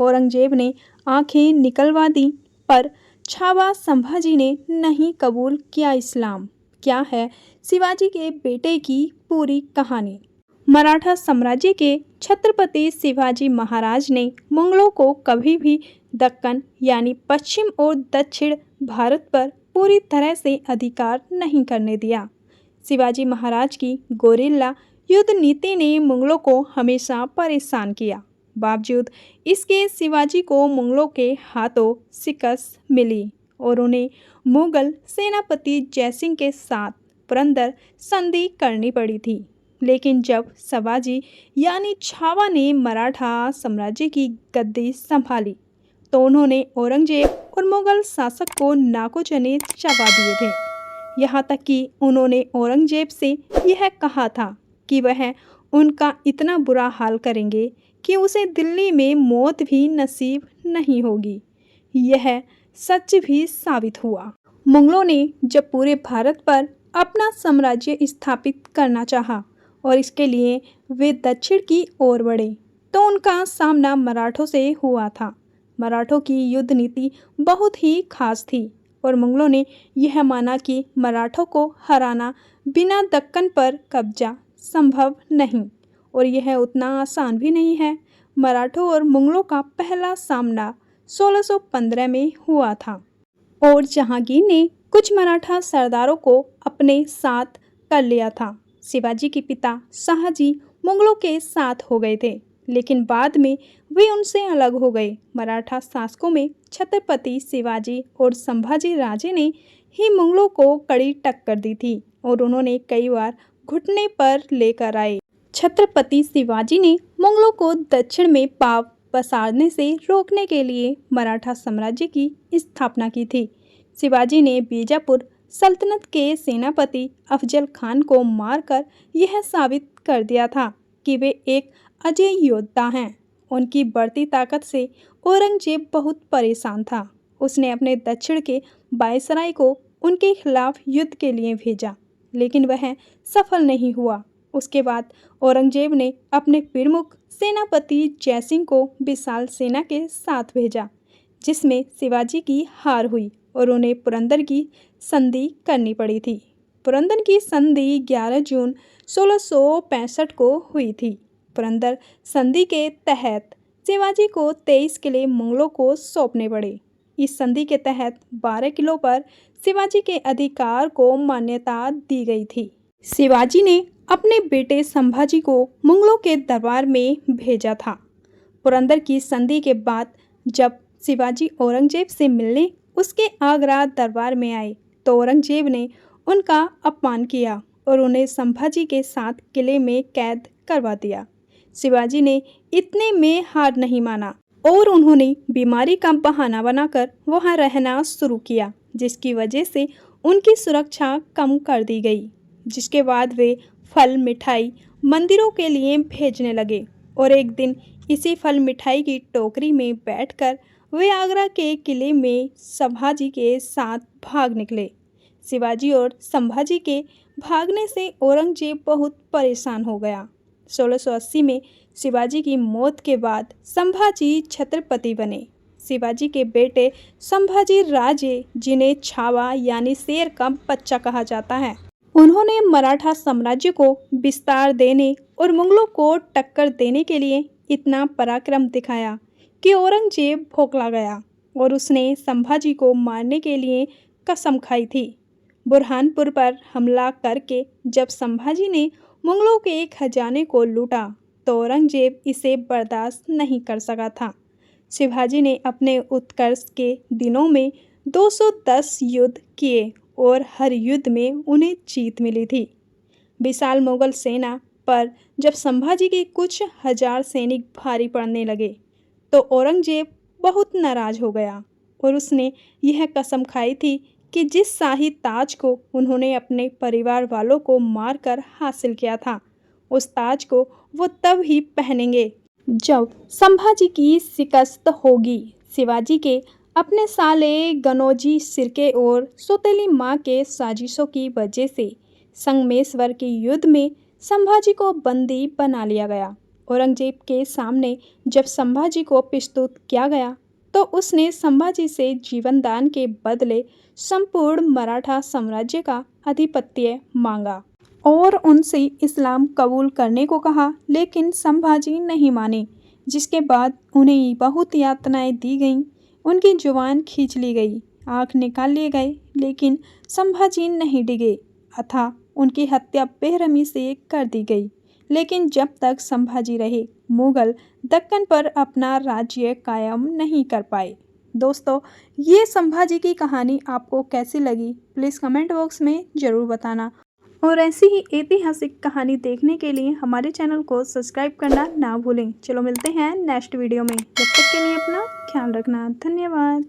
औरंगजेब ने आंखें निकलवा दी, पर छावा संभाजी ने नहीं कबूल किया इस्लाम। क्या है शिवाजी के बेटे की पूरी कहानी? मराठा साम्राज्य के छत्रपति शिवाजी महाराज ने मुगलों को कभी भी दक्कन यानी पश्चिम और दक्षिण भारत पर पूरी तरह से अधिकार नहीं करने दिया। शिवाजी महाराज की गोरिल्ला युद्ध नीति ने मुगलों को हमेशा परेशान किया। बावजूद इसके शिवाजी को मुगलों के हाथों शिकस्त मिली और उन्हें मुगल सेनापति जयसिंह के साथ पुरंदर संधि करनी पड़ी थी। लेकिन जब शिवाजी यानी छावा ने मराठा साम्राज्य की गद्दी संभाली तो उन्होंने औरंगजेब और मुगल शासक को नाको चने चबा दिए थे। यहाँ तक कि उन्होंने औरंगजेब से यह कहा था कि वह उनका इतना बुरा हाल करेंगे कि उसे दिल्ली में मौत भी नसीब नहीं होगी। यह सच भी साबित हुआ। मुगलों ने जब पूरे भारत पर अपना साम्राज्य स्थापित करना चाहा और इसके लिए वे दक्षिण की ओर बढ़े तो उनका सामना मराठों से हुआ था। मराठों की युद्ध नीति बहुत ही खास थी और मुगलों ने यह माना कि मराठों को हराना बिना दक्कन पर कब्जा संभव नहीं और यह उतना आसान भी नहीं है। मराठों और मुगलों का पहला सामना 1615 में हुआ था और जहांगीर ने कुछ मराठा सरदारों को अपने साथ कर लिया था। शिवाजी के पिता शाहजी मुगलों के साथ हो गए थे, लेकिन बाद में वे उनसे अलग हो गए। मराठा शासकों में छत्रपति शिवाजी और संभाजी राजे ने ही मुगलों को कड़ी टक्कर दी थी और उन्होंने कई बार घुटने पर लेकर आए। छत्रपति शिवाजी ने मुगलों को दक्षिण में पाव पसारने से रोकने के लिए मराठा साम्राज्य की स्थापना की थी। शिवाजी ने बीजापुर सल्तनत के सेनापति अफजल खान को मारकर यह साबित कर दिया था कि वे एक अजय योद्धा हैं। उनकी बढ़ती ताकत से औरंगजेब बहुत परेशान था। उसने अपने दक्षिण के वायसराय को उनके खिलाफ युद्ध के लिए भेजा, लेकिन वह सफल नहीं हुआ। उसके बाद औरंगजेब ने अपने प्रमुख सेनापति जयसिंह को विशाल सेना के साथ भेजा, जिसमें शिवाजी की हार हुई और उन्हें पुरंदर की संधि करनी पड़ी थी। पुरंदर की संधि 11 जून 1665 को हुई थी। पुरंदर संधि के तहत शिवाजी को 23 किले मुगलों को सौंपने पड़े। इस संधि के तहत 12 किलों पर शिवाजी के अधिकार को मान्यता दी गई थी। शिवाजी ने अपने बेटे संभाजी को मुगलों के दरबार में भेजा था। पुरंदर की संधि के बाद जब शिवाजी औरंगजेब से मिलने उसके आगरा दरबार में आए तो औरंगजेब ने उनका अपमान किया और उन्हें संभाजी के साथ किले में कैद करवा दिया। शिवाजी ने इतने में हार नहीं माना और उन्होंने बीमारी का बहाना बनाकर वहां रहना शुरू किया, जिसकी वजह से उनकी सुरक्षा कम कर दी गई। जिसके बाद वे फल मिठाई मंदिरों के लिए भेजने लगे और एक दिन इसी फल मिठाई की टोकरी में बैठकर वे आगरा के किले में संभाजी के साथ भाग निकले। शिवाजी और संभाजी के भागने से औरंगजेब बहुत परेशान हो गया। 1680 में शिवाजी की मौत के बाद संभाजी छत्रपति बने। शिवाजी के बेटे संभाजी राजे, जिन्हें छावा यानी शेर का बच्चा कहा जाता है, उन्होंने मराठा साम्राज्य को विस्तार देने और मुगलों को टक्कर देने के लिए इतना पराक्रम दिखाया कि औरंगजेब भौंकला गया और उसने संभाजी को मारने के लिए कसम खाई थी। बुरहानपुर पर हमला करके जब संभाजी ने मुगलों के खजाने को लूटा तो औरंगजेब इसे बर्दाश्त नहीं कर सका था। शिवाजी ने अपने उत्कर्ष के दिनों में 210 युद्ध किए और हर युद्ध में उन्हें जीत मिली थी। विशाल मुगल सेना पर जब संभाजी के कुछ हजार सैनिक भारी पड़ने लगे तो औरंगजेब बहुत नाराज हो गया और उसने यह कसम खाई थी कि जिस शाही ताज को उन्होंने अपने परिवार वालों को मारकर हासिल किया था, उस ताज को वो तब ही पहनेंगे जब संभाजी की शिकस्त होगी। शिवाजी के अपने साले गनौजी सिरके और सौतेली माँ के साजिशों की वजह से संगमेश्वर के युद्ध में संभाजी को बंदी बना लिया गया औरंगजेब के सामने जब संभाजी को प्रस्तुत किया गया तो उसने संभाजी से जीवन दान के बदले संपूर्ण मराठा साम्राज्य का आधिपत्य मांगा और उनसे इस्लाम कबूल करने को कहा, लेकिन संभाजी नहीं माने, जिसके बाद उन्हें बहुत यातनाएं दी गईं। उनकी जुबान खींच ली गई, आँख निकाल लिए गए, लेकिन संभाजी नहीं डिगे अतः उनकी हत्या बेरहमी से कर दी गई। लेकिन जब तक संभाजी रहे, मुगल दक्कन पर अपना राज्य कायम नहीं कर पाए। दोस्तों, ये संभाजी की कहानी आपको कैसी लगी, प्लीज़ कमेंट बॉक्स में ज़रूर बताना। और ऐसी ही ऐतिहासिक कहानी देखने के लिए हमारे चैनल को सब्सक्राइब करना ना भूलें। चलो मिलते हैं नेक्स्ट वीडियो में, जब तक के लिए अपना ख्याल रखना। धन्यवाद।